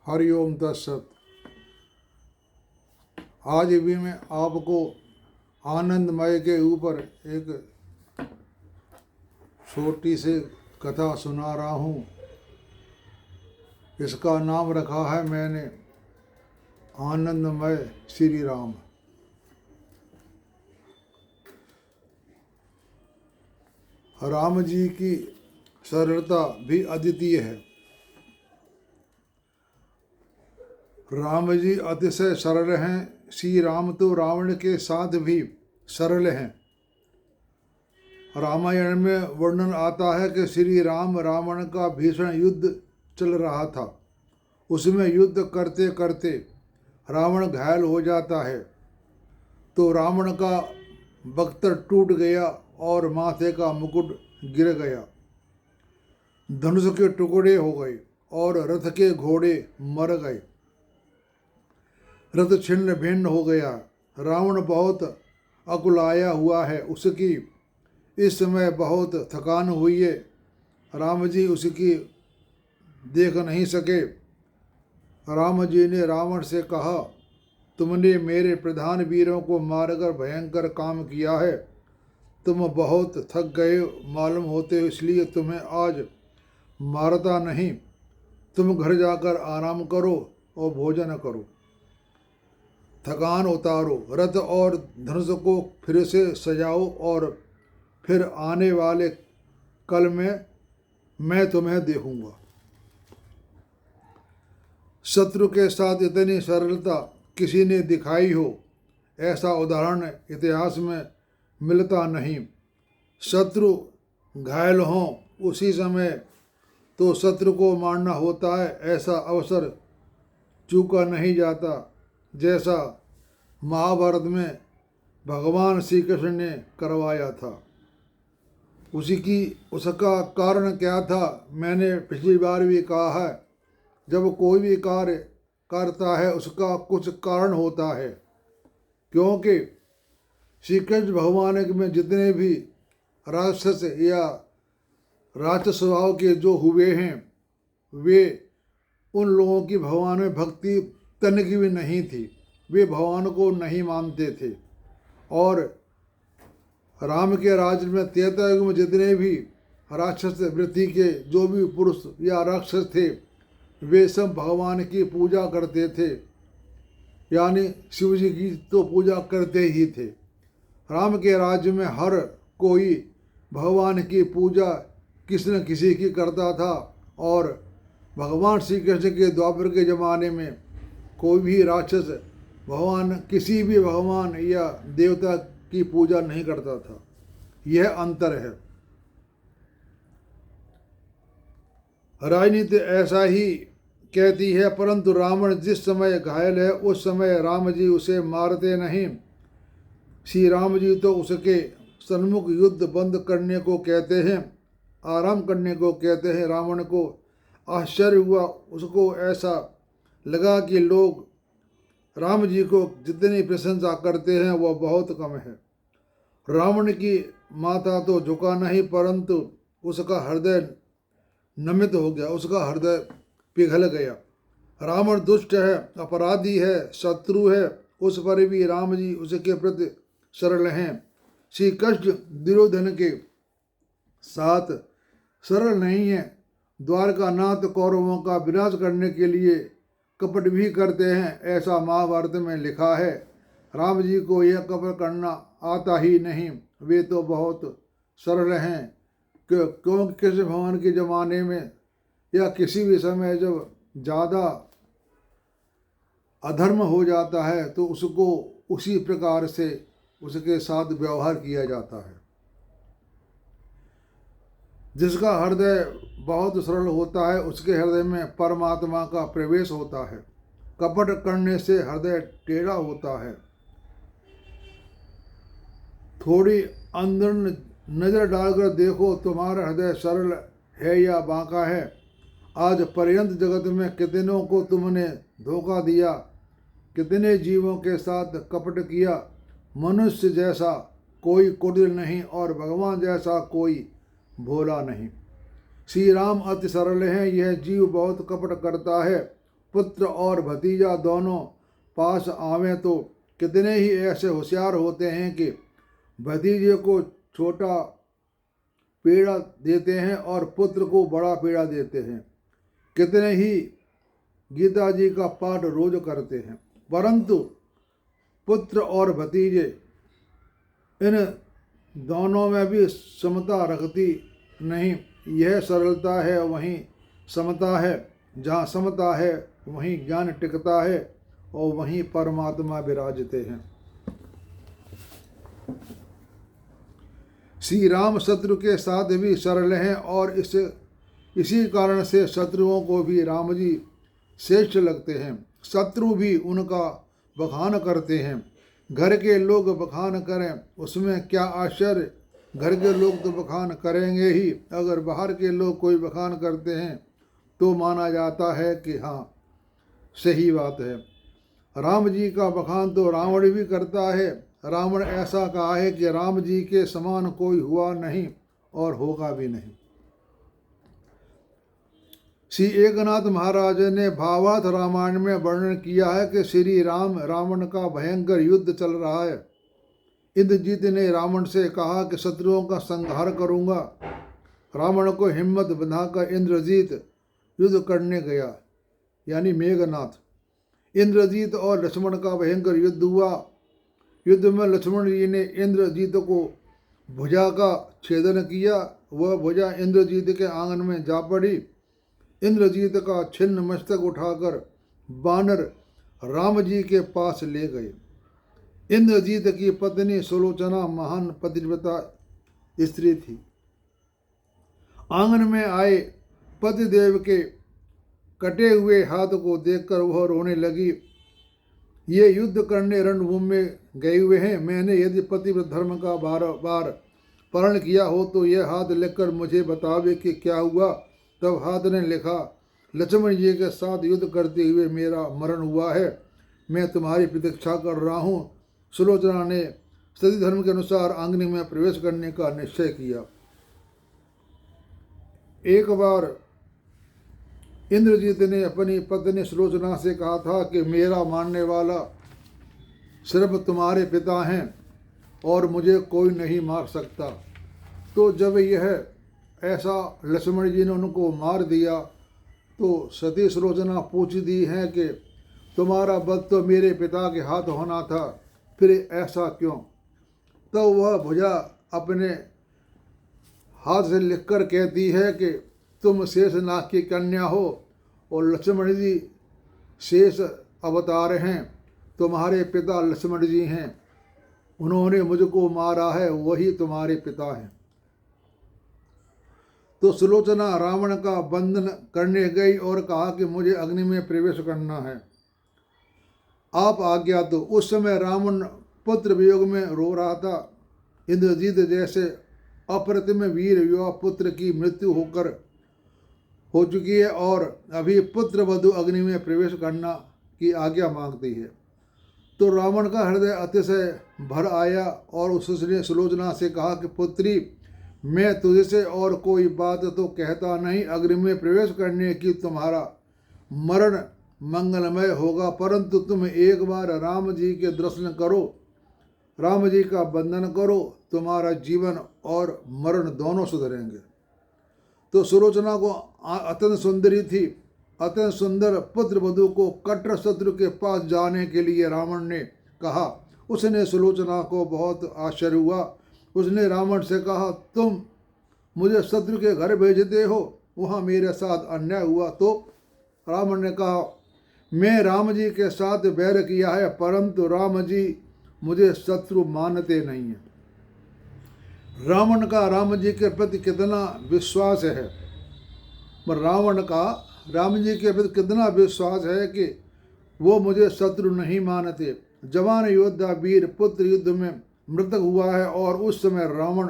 हरिओम तत्सत। आज भी मैं आपको आनंदमय के ऊपर एक छोटी सी कथा सुना रहा हूँ। इसका नाम रखा है मैंने आनंदमय श्री राम। राम जी की सरलता भी अद्वितीय है। राम जी अतिशय सरल हैं। श्री राम तो रावण के साथ भी सरल हैं। रामायण में वर्णन आता है कि श्री राम रावण का भीषण युद्ध चल रहा था। उसमें युद्ध करते करते रावण घायल हो जाता है तो रावण का बख्तर टूट गया और माथे का मुकुट गिर गया। धनुष के टुकड़े हो गए और रथ के घोड़े मर गए। रथ छिन्न भिन्न हो गया। रावण बहुत अकुलाया हुआ है। उसकी इस समय बहुत थकान हुई है। राम जी उसकी देख नहीं सके। राम जी ने रावण से कहा, तुमने मेरे प्रधान वीरों को मारकर भयंकर काम किया है। तुम बहुत थक गए मालूम होते हो, इसलिए तुम्हें आज मारता नहीं। तुम घर जाकर आराम करो और भोजन करो, थकान उतारो, रथ और धनुष को फिर से सजाओ और फिर आने वाले कल में मैं तुम्हें देखूंगा। शत्रु के साथ इतनी सरलता किसी ने दिखाई हो, ऐसा उदाहरण इतिहास में मिलता नहीं। शत्रु घायल हों उसी समय तो शत्रु को मारना होता है। ऐसा अवसर चूका नहीं जाता। जैसा महाभारत में भगवान श्री कृष्ण ने करवाया था। उसका कारण क्या था, मैंने पिछली बार भी कहा है। जब कोई भी कार्य करता है उसका कुछ कारण होता है, क्योंकि श्री कृष्ण भगवान में जितने भी राक्षस या राक्षस स्वभाव के जो हुए हैं, वे उन लोगों की भगवान में भक्ति तन की भी नहीं थी। वे भगवान को नहीं मानते थे। और राम के राज्य में त्रेता युग में जितने भी राक्षस वृत्ति के जो भी पुरुष या राक्षस थे, वे सब भगवान की पूजा करते थे, यानी शिव जी की तो पूजा करते ही थे। राम के राज्य में हर कोई भगवान की पूजा किसी न किसी की करता था। और भगवान श्री कृष्ण के द्वापर के ज़माने में कोई भी राक्षस भगवान किसी भी भगवान या देवता की पूजा नहीं करता था। यह अंतर है। राजनीति ऐसा ही कहती है, परंतु रावण जिस समय घायल है उस समय राम जी उसे मारते नहीं। श्री राम जी तो उसके सन्मुख युद्ध बंद करने को कहते हैं, आराम करने को कहते हैं। रावण को आश्चर्य हुआ। उसको ऐसा लगा कि लोग राम जी को जितनी प्रशंसा करते हैं वह बहुत कम है। रावण की माथा तो झुका नहीं, परंतु उसका हृदय नमित हो गया, उसका हृदय पिघल गया। रावण दुष्ट है, अपराधी है, शत्रु है, उस पर भी राम जी उसके प्रति सरल हैं। श्री कृष्ण दुर्योधन के साथ सरल नहीं है। द्वारकानाथ कौरवों का विनाश करने के लिए कपट भी करते हैं, ऐसा महाभारत में लिखा है। राम जी को यह कपट करना आता ही नहीं। वे तो बहुत सरल हैं। क्योंकि कृष्ण भगवान के ज़माने में या किसी भी समय जब ज़्यादा अधर्म हो जाता है तो उसको उसी प्रकार से उसके साथ व्यवहार किया जाता है। जिसका हृदय बहुत सरल होता है उसके हृदय में परमात्मा का प्रवेश होता है। कपट करने से हृदय टेढ़ा होता है। थोड़ी अंदर नजर डालकर देखो, तुम्हारा हृदय सरल है या बांका है। आज पर्यंत जगत में कितनों को तुमने धोखा दिया, कितने जीवों के साथ कपट किया। मनुष्य जैसा कोई कुटिल नहीं और भगवान जैसा कोई भोला नहीं। श्री राम अति सरल हैं। यह जीव बहुत कपट करता है, पुत्र और भतीजा दोनों पास आवें तो कितने ही ऐसे होशियार होते हैं कि भतीजे को छोटा पीड़ा देते हैं और पुत्र को बड़ा पीड़ा देते हैं। कितने ही गीता जी का पाठ रोज करते हैं, परंतु पुत्र और भतीजे इन दोनों में भी समता रखती नहीं। यह सरलता है वहीं समता है, जहाँ समता है वहीं ज्ञान टिकता है और वहीं परमात्मा विराजते हैं। श्री राम शत्रु के साथ भी सरल हैं और इसी कारण से शत्रुओं को भी राम जी श्रेष्ठ लगते हैं। शत्रु भी उनका बखान करते हैं। घर के लोग बखान करें उसमें क्या आश्चर्य, घर के लोग तो बखान करेंगे ही। अगर बाहर के लोग कोई बखान करते हैं तो माना जाता है कि हाँ सही बात है। राम जी का बखान तो रावण भी करता है। रावण ऐसा कहा है कि राम जी के समान कोई हुआ नहीं और होगा भी नहीं। श्री एकनाथ महाराज ने भावार्थ रामायण में वर्णन किया है कि श्री राम रावण का भयंकर युद्ध चल रहा है। इंद्रजीत ने रावण से कहा कि शत्रुओं का संहार करूंगा। रावण को हिम्मत बंधाकर इंद्रजीत युद्ध करने गया, यानी मेघनाथ। इंद्रजीत और लक्ष्मण का भयंकर युद्ध हुआ। युद्ध में लक्ष्मण जी ने इंद्रजीत को भुजा का छेदन किया। वह भुजा इंद्रजीत के आंगन में जा पड़ी। इंद्रजीत का छिन्न मस्तक उठाकर बानर राम जी के पास ले गए। इंद्रजीत की पत्नी सुलोचना महान पतिव्रता स्त्री थी। आंगन में आए पतिदेव के कटे हुए हाथ को देखकर वह रोने लगी। ये युद्ध करने रणभूमि में गए हुए हैं। मैंने यदि पतिव्रत धर्म का बार बार पालन किया हो तो यह हाथ लिखकर मुझे बतावे कि क्या हुआ। तब हाथ ने लिखा, लक्ष्मण जी के साथ युद्ध करते हुए मेरा मरण हुआ है। मैं तुम्हारी प्रतीक्षा कर रहा हूँ। सुलोचना ने सती धर्म के अनुसार आंगन में प्रवेश करने का निश्चय किया। एक बार इंद्रजीत ने अपनी पत्नी सुलोचना से कहा था कि मेरा मानने वाला सिर्फ तुम्हारे पिता हैं और मुझे कोई नहीं मार सकता। तो जब यह ऐसा लक्ष्मण जी ने उनको मार दिया तो सती सुलोचना पूछती है कि तुम्हारा वध तो मेरे पिता के हाथ होना था, फिर ऐसा क्यों? तो वह भुजा अपने हाथ से लिखकर कहती है कि तुम शेषनाग की कन्या हो और लक्ष्मण जी शेष अवतार हैं। तुम्हारे पिता लक्ष्मण जी हैं, उन्होंने मुझको मारा है, वही तुम्हारे पिता हैं। तो सुलोचना रावण का बंधन करने गई और कहा कि मुझे अग्नि में प्रवेश करना है, आप आज्ञा दो। उस समय रावण पुत्र वियोग में रो रहा था। इंद्रजीत जैसे अप्रतिम वीर युवा पुत्र की मृत्यु हो चुकी है और अभी पुत्र वधु अग्नि में प्रवेश करना की आज्ञा मांगती है। तो रावण का हृदय अतिशय भर आया और उसने सुलोचना से कहा कि पुत्री, मैं तुझसे और कोई बात तो कहता नहीं। अग्नि में प्रवेश करने की तुम्हारा मरण मंगलमय होगा, परंतु तुम एक बार राम जी के दर्शन करो, राम जी का बंधन करो, तुम्हारा जीवन और मरण दोनों सुधरेंगे। तो सुलोचना को अत्यंत सुंदरी थी। अत्यंत सुंदर पुत्र वधु को कट्टर शत्रु के पास जाने के लिए रावण ने कहा। उसने सुलोचना को बहुत आश्चर्य हुआ। उसने रावण से कहा, तुम मुझे शत्रु के घर भेजते हो, वहाँ मेरे साथ अन्याय हुआ। तो रावण ने कहा, मैं राम जी के साथ बैर किया है, परंतु राम जी मुझे शत्रु मानते नहीं हैं। रावण का राम जी के प्रति कितना विश्वास है, रावण का राम जी के प्रति कितना विश्वास है कि वो मुझे शत्रु नहीं मानते। जवान योद्धा वीर पुत्र युद्ध में मृतक हुआ है और उस समय रावण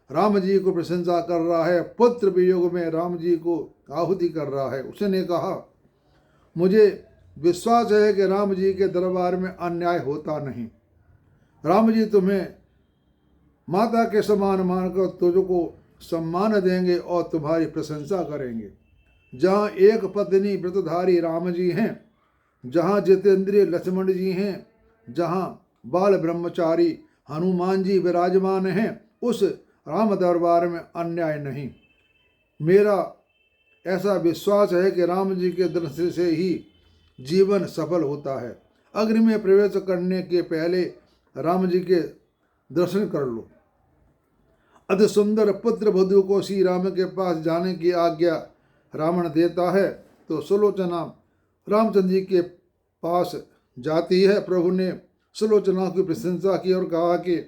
राम जी को प्रशंसा कर रहा है, पुत्र वियोग में राम जी को आहुति कर रहा है। उसने कहा, मुझे विश्वास है कि राम जी के दरबार में अन्याय होता नहीं। राम जी तुम्हें माता के समान मानकर तुझको सम्मान देंगे और तुम्हारी प्रशंसा करेंगे। जहाँ एक पत्नी व्रतधारी राम जी हैं, जहाँ जितेंद्रिय लक्ष्मण जी हैं, जहाँ बाल ब्रह्मचारी हनुमान जी विराजमान हैं, उस राम दरबार में अन्याय नहीं। मेरा ऐसा विश्वास है कि राम जी के दर्शन से ही जीवन सफल होता है। अग्नि में प्रवेश करने के पहले राम जी के दर्शन कर लो। अति सुंदर पुत्र वधू को श्री राम के पास जाने की आज्ञा रावण देता है तो सुलोचना रामचंद्र जी के पास जाती है। प्रभु ने सुलोचना की प्रशंसा की और कहा कि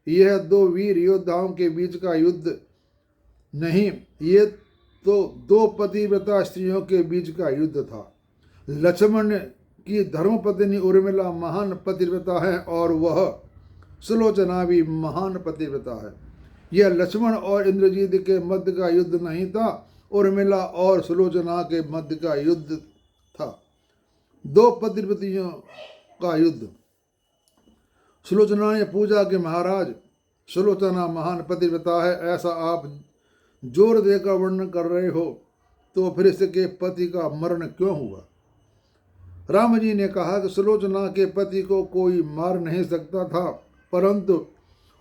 यह दो वीर योद्धाओं के बीच का युद्ध नहीं, ये तो दो पतिव्रता स्त्रियों के बीच का युद्ध था। लक्ष्मण की धर्मपत्नी उर्मिला महान पतिव्रता है और वह सुलोचना भी महान पतिव्रता है। यह लक्ष्मण और इंद्रजीत के मध्य का युद्ध नहीं था, उर्मिला और सुलोचना के मध्य का युद्ध था, दो पतिव्रतियों का युद्ध। सुलोचना ने पूछा कि महाराज, सुलोचना महान पतिव्रता है ऐसा आप जोर देकर वर्णन कर रहे हो, तो फिर इसके पति का मरण क्यों हुआ? राम जी ने कहा कि सुलोचना के पति को कोई मार नहीं सकता था, परंतु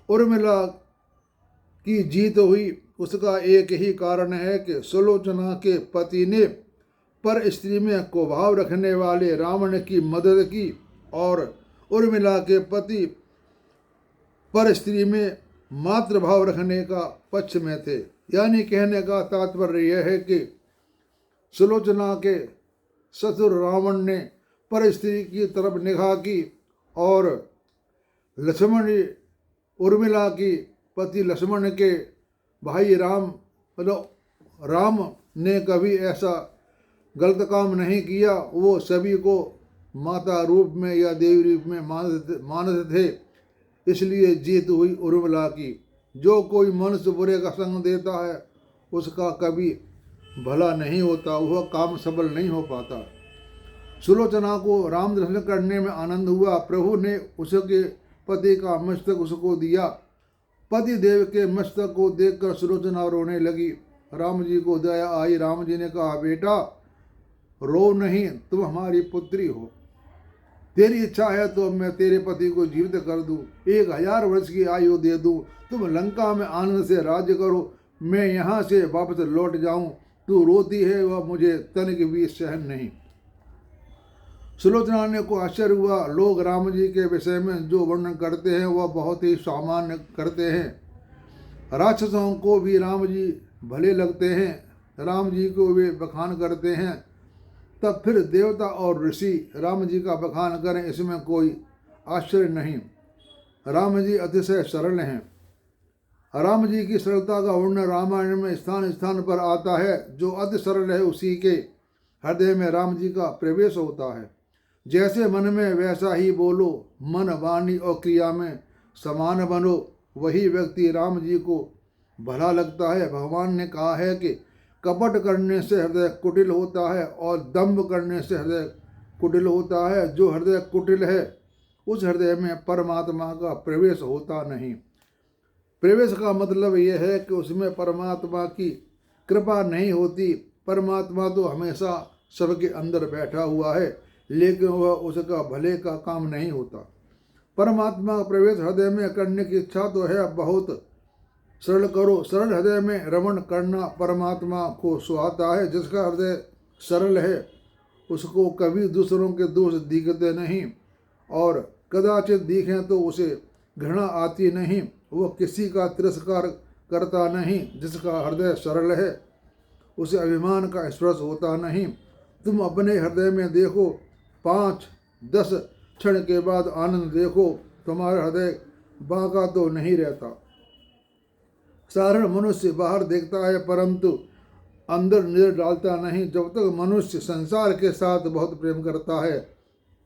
उर्मिला की जीत हुई। उसका एक ही कारण है कि सुलोचना के पति ने पर स्त्री में कुभाव रखने वाले रावण की मदद की और उर्मिला के पति पर स्त्री में मातृभाव रखने का पक्ष में थे। यानी कहने का तात्पर्य यह है कि सुलोचना के ससुर रावण ने पर स्त्री की तरफ निगाह की और लक्ष्मण उर्मिला की पति लक्ष्मण के भाई राम ने कभी ऐसा गलत काम नहीं किया। वो सभी को माता रूप में या देवी रूप में मानते थे, इसलिए जीत हुई उर्मिला की। जो कोई मनुष्य बुरे का संग देता है उसका कभी भला नहीं होता, वह काम सफल नहीं हो पाता। सुलोचना को राम दर्शन करने में आनंद हुआ। प्रभु ने उसके पति का मस्तक उसको दिया। पति देव के मस्तक को देखकर सुलोचना रोने लगी। राम जी को दया आई। राम जी ने कहा, बेटा रो नहीं, तुम हमारी पुत्री हो, तेरी इच्छा है तो मैं तेरे पति को जीवित कर दूं, 1000 वर्ष की आयु दे दूं, तुम लंका में आनंद से राज्य करो, मैं यहाँ से वापस लौट जाऊं। तू रोती है वह मुझे तनिक भी सहन नहीं। सुलोचना ने को आश्चर्य हुआ। लोग राम जी के विषय में जो वर्णन करते हैं वह बहुत ही सामान्य करते हैं। राक्षसों को भी राम जी भले लगते हैं, राम जी को वे बखान करते हैं, तब फिर देवता और ऋषि राम जी का बखान करें, इसमें कोई आश्चर्य नहीं। राम जी अतिशय सरल हैं। राम जी की सरलता का वर्णन रामायण में स्थान स्थान पर आता है। जो अति सरल है उसी के हृदय में राम जी का प्रवेश होता है। जैसे मन में वैसा ही बोलो, मन वाणी और क्रिया में समान बनो, वही व्यक्ति राम जी को भला लगता है। भगवान ने कहा है कि कपट करने से हृदय कुटिल होता है और दंभ करने से हृदय कुटिल होता है। जो हृदय कुटिल है उस हृदय में परमात्मा का प्रवेश होता नहीं। प्रवेश का मतलब यह है कि उसमें परमात्मा की कृपा नहीं होती। परमात्मा तो हमेशा सबके अंदर बैठा हुआ है, लेकिन वह उसका भले का काम नहीं होता। परमात्मा का प्रवेश हृदय में करने की इच्छा तो है, बहुत सरल करो। सरल हृदय में रमण करना परमात्मा को सुहाता है। जिसका हृदय सरल है उसको कभी दूसरों के दोष दिखते नहीं और कदाचित दिखें तो उसे घृणा आती नहीं। वह किसी का तिरस्कार करता नहीं। जिसका हृदय सरल है उसे अभिमान का स्पर्श होता नहीं। तुम अपने हृदय में देखो, 5-10 क्षण के बाद आनंद देखो, तुम्हारा हृदय बांका तो नहीं रहता। साधारण मनुष्य बाहर देखता है परंतु अंदर नजर डालता नहीं। जब तक मनुष्य संसार के साथ बहुत प्रेम करता है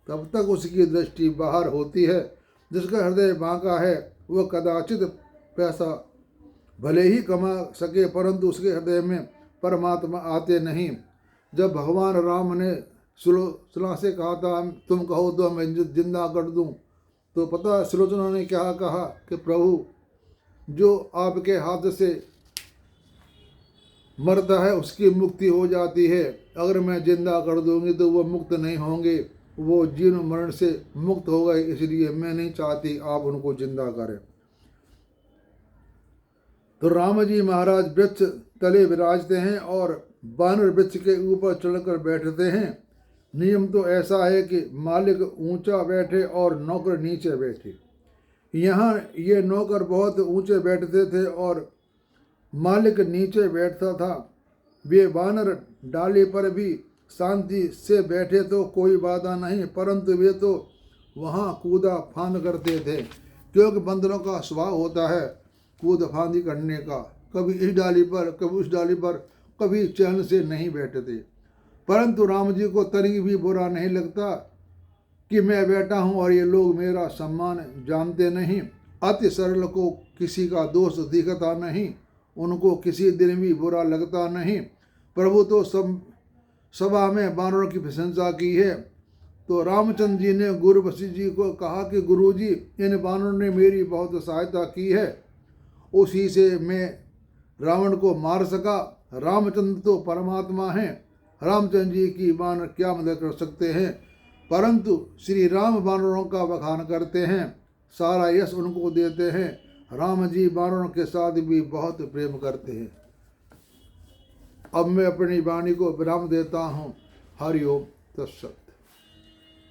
तब तक उसकी दृष्टि बाहर होती है। जिसका हृदय बांका है वह कदाचित पैसा भले ही कमा सके परंतु उसके हृदय में परमात्मा आते नहीं। जब भगवान राम ने सुलोचना से कहा था तुम कहो तो मैं जिंदा कर दूं, तो पता सुलोचना ने क्या कहा कि प्रभु, जो आपके हाथ से मरता है उसकी मुक्ति हो जाती है, अगर मैं जिंदा कर दूंगी तो वह मुक्त नहीं होंगे। वो जीवन मरण से मुक्त हो गए, इसलिए मैं नहीं चाहती आप उनको जिंदा करें। तो राम जी महाराज वृक्ष तले विराजते हैं और बानर वृक्ष के ऊपर चढ़कर बैठते हैं। नियम तो ऐसा है कि मालिक ऊंचा बैठे और नौकर नीचे बैठे। यहाँ ये नौकर बहुत ऊंचे बैठते थे और मालिक नीचे बैठता था। वे बानर डाली पर भी शांति से बैठे तो कोई बाधा नहीं, परंतु वे तो वहाँ कूदा फांद करते थे, क्योंकि बंदरों का स्वभाव होता है कूद फांदी करने का। कभी इस डाली पर, कभी उस डाली पर, कभी चैन से नहीं बैठते। परंतु राम जी को तनिक भी बुरा नहीं लगता कि मैं बैठा हूँ और ये लोग मेरा सम्मान जानते नहीं। अति सरल को किसी का दोष दिखता नहीं, उनको किसी दिन भी बुरा लगता नहीं। प्रभु तो सभा में बानरों की प्रशंसा की है। तो रामचंद्र जी ने गुरु वशिष्ठ जी को कहा कि गुरु जी, इन बानरों ने मेरी बहुत सहायता की है, उसी से मैं रावण को मार सका। रामचंद्र तो परमात्मा हैं, रामचंद्र जी की बानर क्या मदद कर सकते हैं। परंतु श्री राम बानरों का बखान करते हैं, सारा यश उनको देते हैं। राम जी बानरों के साथ भी बहुत प्रेम करते हैं। अब मैं अपनी वाणी को विराम देता हूँ। हरि ओम तत्सत।